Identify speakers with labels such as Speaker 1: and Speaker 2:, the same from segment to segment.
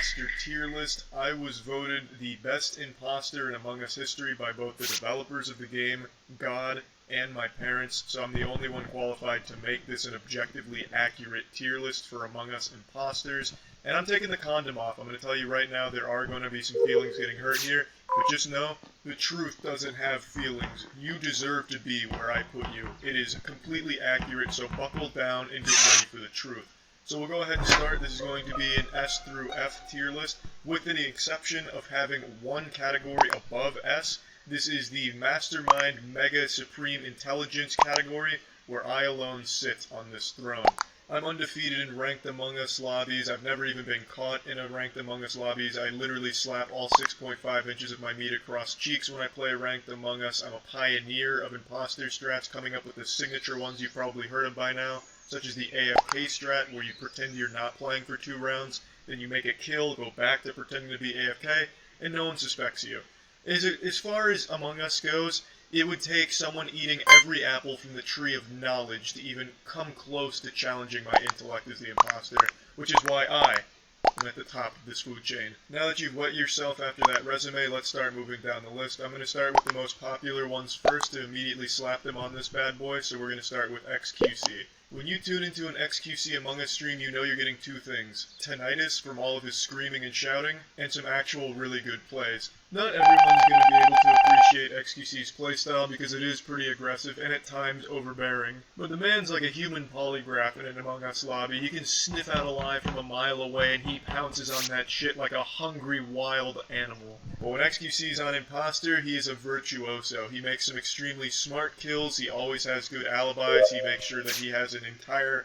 Speaker 1: imposter tier list. I was voted the best imposter in Among Us history by both the developers of the game, God, and my parents, so I'm the only one qualified to make this an objectively accurate tier list for Among Us imposters. And I'm taking the condom off. I'm going to tell you right now there are going to be some feelings getting hurt here, but just know the truth doesn't have feelings. You deserve to be where I put you. It is completely accurate, so buckle down and get ready for the truth. So we'll go ahead and start. This is going to be an S through F tier list, with the exception of having one category above S. This is the Mastermind Mega Supreme Intelligence category, where I alone sit on this throne. I'm undefeated in Ranked Among Us lobbies. I've never even been caught in a Ranked Among Us lobbies. I literally slap all 6.5 inches of my meat across cheeks when I play Ranked Among Us. I'm a pioneer of imposter strats, coming up with the signature ones you've probably heard of by now, such as the AFK strat, where you pretend you're not playing for 2 rounds, then you make a kill, go back to pretending to be AFK, and no one suspects you. As far as Among Us goes, it would take someone eating every apple from the tree of knowledge to even come close to challenging my intellect as the imposter, which is why I am at the top of this food chain. Now that you've wet yourself after that resume, let's start moving down the list. I'm going to start with the most popular ones first to immediately slap them on this bad boy, so we're going to start with XQC. When you tune into an XQC Among Us stream, you know you're getting 2 things: tinnitus from all of his screaming and shouting, and some actual really good plays. Not everyone's going to be able to appreciate XQC's playstyle because it is pretty aggressive and at times overbearing, but the man's like a human polygraph in an Among Us lobby. He can sniff out a lie from a mile away and he pounces on that shit like a hungry wild animal. But when XQC's on Imposter, he is a virtuoso. He makes some extremely smart kills, he always has good alibis, he makes sure that he has an entire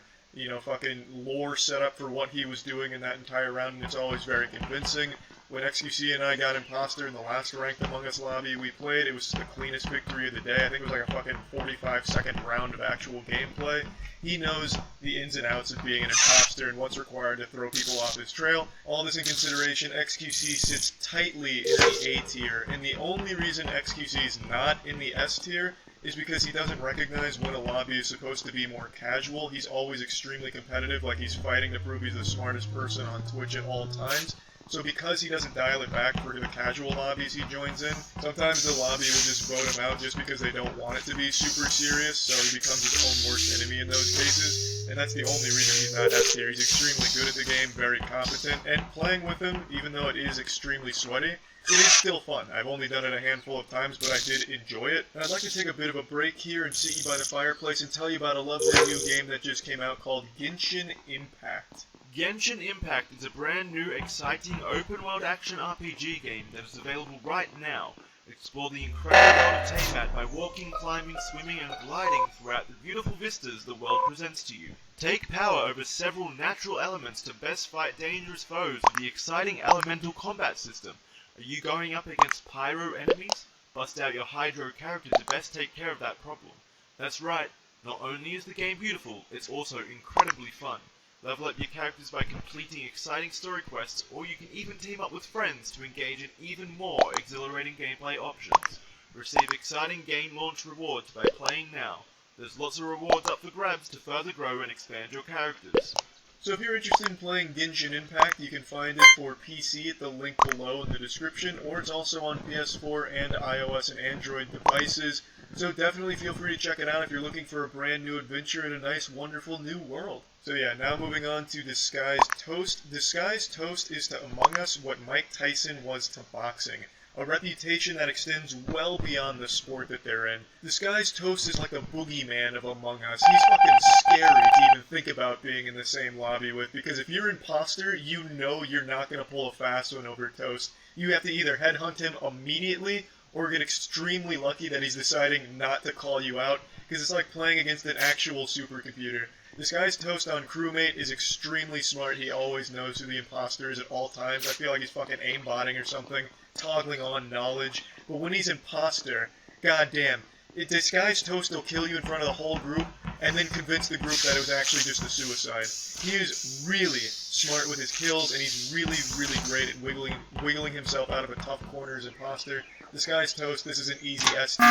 Speaker 1: fucking lore set up for what he was doing in that entire round, and it's always very convincing. When XQC and I got Imposter in the last Ranked Among Us lobby we played, it was the cleanest victory of the day. I think it was like a fucking 45-second round of actual gameplay. He knows the ins and outs of being an imposter and what's required to throw people off his trail. All this in consideration, XQC sits tightly in the A tier, and the only reason XQC is not in the S tier is because he doesn't recognize when a lobby is supposed to be more casual. He's always extremely competitive, like he's fighting to prove he's the smartest person on Twitch at all times. So because he doesn't dial it back for the casual lobbies he joins in, sometimes the lobby will just vote him out just because they don't want it to be super serious, so he becomes his own worst enemy in those cases. And that's the only reason he's not S tier. He's extremely good at the game, very competent, and playing with him, even though it is extremely sweaty, it is still fun. I've only done it a handful of times, but I did enjoy it. And I'd like to take a bit of a break here and sit you by the fireplace and tell you about a lovely new game that just came out called Genshin Impact.
Speaker 2: Genshin Impact is a brand new, exciting, open-world action RPG game that is available right now. Explore the incredible world of Teyvat by walking, climbing, swimming, and gliding throughout the beautiful vistas the world presents to you. Take power over several natural elements to best fight dangerous foes with the exciting elemental combat system. Are you going up against pyro enemies? Bust out your hydro character to best take care of that problem. That's right, not only is the game beautiful, it's also incredibly fun. Level up your characters by completing exciting story quests, or you can even team up with friends to engage in even more exhilarating gameplay options. Receive exciting game launch rewards by playing now. There's lots of rewards up for grabs to further grow and expand your characters.
Speaker 1: So if you're interested in playing Genshin Impact, you can find it for PC at the link below in the description, or it's also on PS4 and iOS and Android devices. So definitely feel free to check it out if you're looking for a brand new adventure in a nice, wonderful new world. So yeah, now moving on to Disguised Toast. Disguised Toast is to Among Us what Mike Tyson was to boxing. A reputation that extends well beyond the sport that they're in. Disguised Toast is like the boogeyman of Among Us. He's fucking scary to even think about being in the same lobby with, because if you're imposter, you know you're not going to pull a fast one over Toast. You have to either headhunt him immediately, or get extremely lucky that he's deciding not to call you out, because it's like playing against an actual supercomputer. Disguised Toast on Crewmate is extremely smart. He always knows who the imposter is at all times. I feel like he's fucking aimbotting or something, toggling on knowledge. But when he's imposter, goddamn, Disguised Toast will kill you in front of the whole group, and then convince the group that it was actually just a suicide. He is really smart with his kills, and he's really, really great at wiggling himself out of a tough corner as imposter. This guy's toast. This is an easy S tier.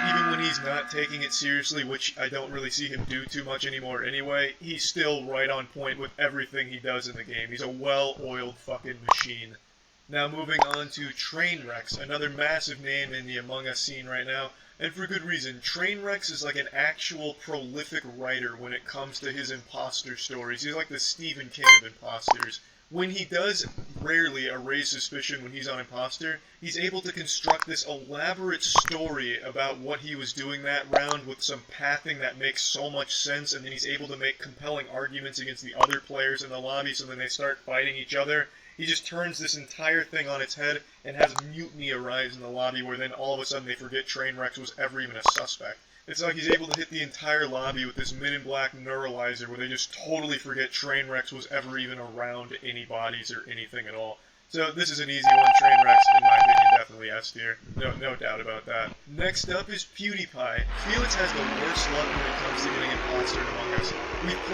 Speaker 1: Even when he's not taking it seriously, which I don't really see him do too much anymore anyway, he's still right on point with everything he does in the game. He's a well-oiled fucking machine. Now moving on to Trainwrecks, another massive name in the Among Us scene right now, and for good reason. Trainwrecks is like an actual prolific writer when it comes to his imposter stories. He's like the Stephen King of imposters. When he does rarely erase suspicion when he's on imposter, he's able to construct this elaborate story about what he was doing that round with some pathing that makes so much sense, and then he's able to make compelling arguments against the other players in the lobby, so then they start fighting each other. He just turns this entire thing on its head and has mutiny arise in the lobby, where then all of a sudden they forget Trainwrecks was ever even a suspect. It's like he's able to hit the entire lobby with this Men in Black neuralizer, where they just totally forget Trainwrecks was ever even around any bodies or anything at all. So this is an easy one. Trainwrecks, in my opinion, definitely S tier. No doubt about that. Next up is PewDiePie. Felix has the worst luck when it comes to getting imposter Among Us. We've played